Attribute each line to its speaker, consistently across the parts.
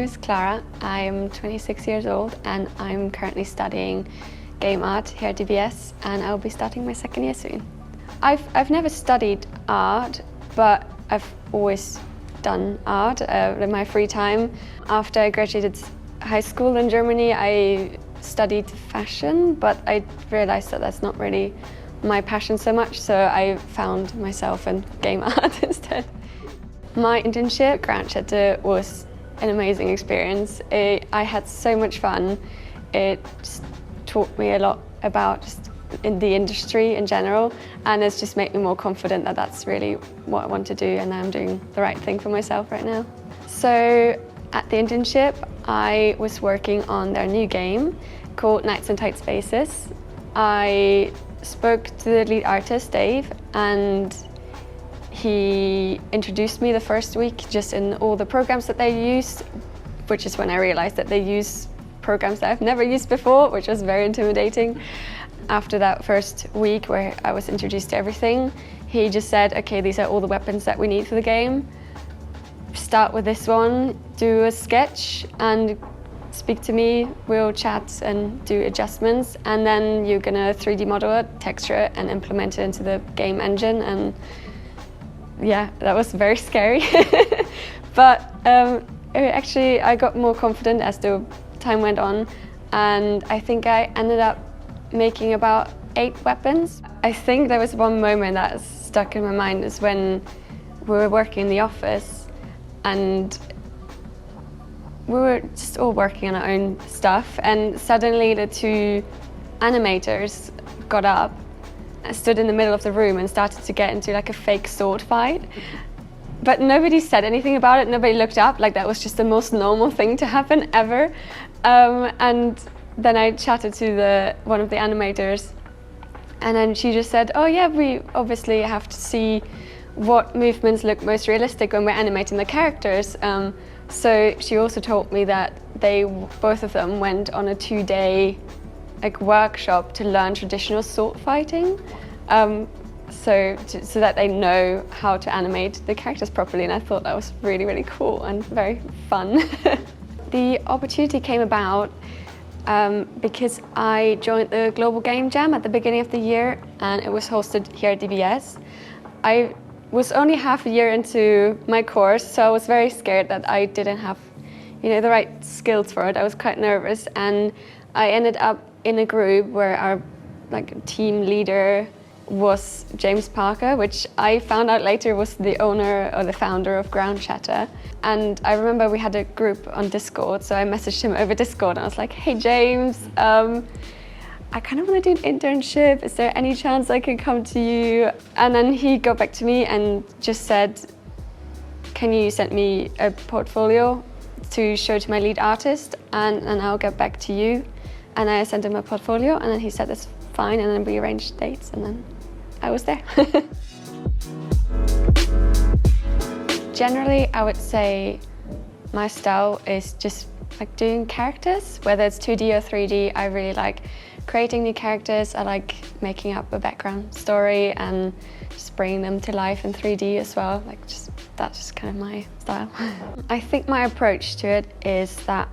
Speaker 1: is Clara. I'm 26 years old and I'm currently studying game art here at DBS, and I'll be starting my second year soon. I've never studied art, but I've always done art in my free time. After I graduated high school in Germany, I studied fashion, but I realized that that's not really my passion so much, so I found myself in game art instead. My internship at Groundshedder was an amazing experience. I had so much fun. It just taught me a lot about just in the industry in general, and it's just made me more confident that that's really what I want to do, and I'm doing the right thing for myself right now. So at the internship, I was working on their new game called Nights in Tight Spaces. I spoke to the lead artist, Dave, and he introduced me the first week just in all the programs that they use, which is when I realized that they use programs that I've never used before, which was very intimidating. After that first week where I was introduced to everything, he just said, okay, these are all the weapons that we need for the game. Start with this one, do a sketch and speak to me, we'll chat and do adjustments, and then you're gonna 3D model it, texture it, and implement it into the game engine. And yeah, that was very scary. But actually I got more confident as the time went on, and I think I ended up making about 8 weapons. I think there was one moment that stuck in my mind is when we were working in the office and we were just all working on our own stuff, and suddenly the 2 animators got up and stood in the middle of the room and started to get into like a fake sword fight. But nobody said anything about it, nobody looked up, like that was just the most normal thing to happen ever. And then I chatted to one of the animators, and then she just said, oh yeah, we obviously have to see what movements look most realistic when we're animating the characters. So she also told me that both of them went on a 2-day workshop to learn traditional sword fighting, so that they know how to animate the characters properly, and I thought that was really, really cool and very fun. The opportunity came about because I joined the Global Game Jam at the beginning of the year, and it was hosted here at DBS. I was only half a year into my course, so I was very scared that I didn't have, the right skills for it. I was quite nervous, and I ended up in a group where our team leader was James Parker, which I found out later was the owner or the founder of Groundshedder. And I remember we had a group on Discord, so I messaged him over Discord and I was like, hey James, I kind of want to do an internship. Is there any chance I could come to you? And then he got back to me and just said, can you send me a portfolio to show to my lead artist, and I'll get back to you. And I sent him a portfolio, and then he said that's fine, and then we arranged dates, and then I was there. Generally, I would say my style is just doing characters, whether it's 2D or 3D. I really like creating new characters. I like making up a background story and just bringing them to life in 3D as well. That's just kind of my style. I think my approach to it is that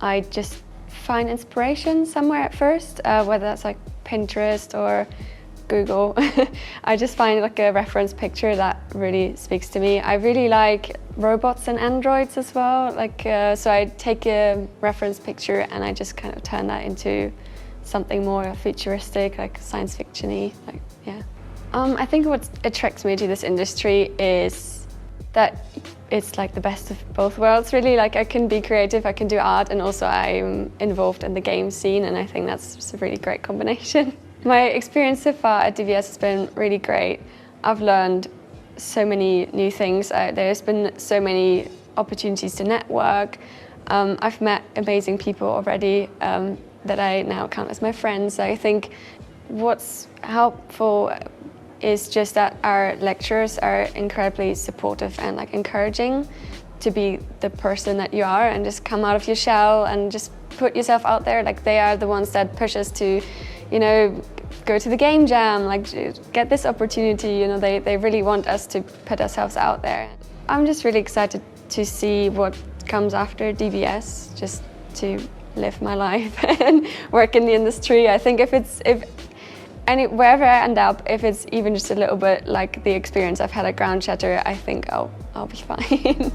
Speaker 1: I just find inspiration somewhere at first, whether that's Pinterest or Google. I just find a reference picture that really speaks to me. I really like robots and androids as well. So I take a reference picture and I just kind of turn that into something more futuristic, science fiction-y. Yeah. I think what attracts me to this industry is that it's the best of both worlds, really. I can be creative, I can do art, and also I'm involved in the game scene, and I think that's just a really great combination. My experience so far at DBS has been really great. I've learned so many new things. There's been so many opportunities to network. I've met amazing people already that I now count as my friends. I think what's helpful is just that our lecturers are incredibly supportive and encouraging to be the person that you are and just come out of your shell and just put yourself out there. They are the ones that push us to, go to the game jam, get this opportunity. They really want us to put ourselves out there. I'm just really excited to see what comes after DBS, just to live my life and work in the industry. I think wherever I end up, if it's even just a little bit like the experience I've had at Ground Shatter, I think I'll be fine.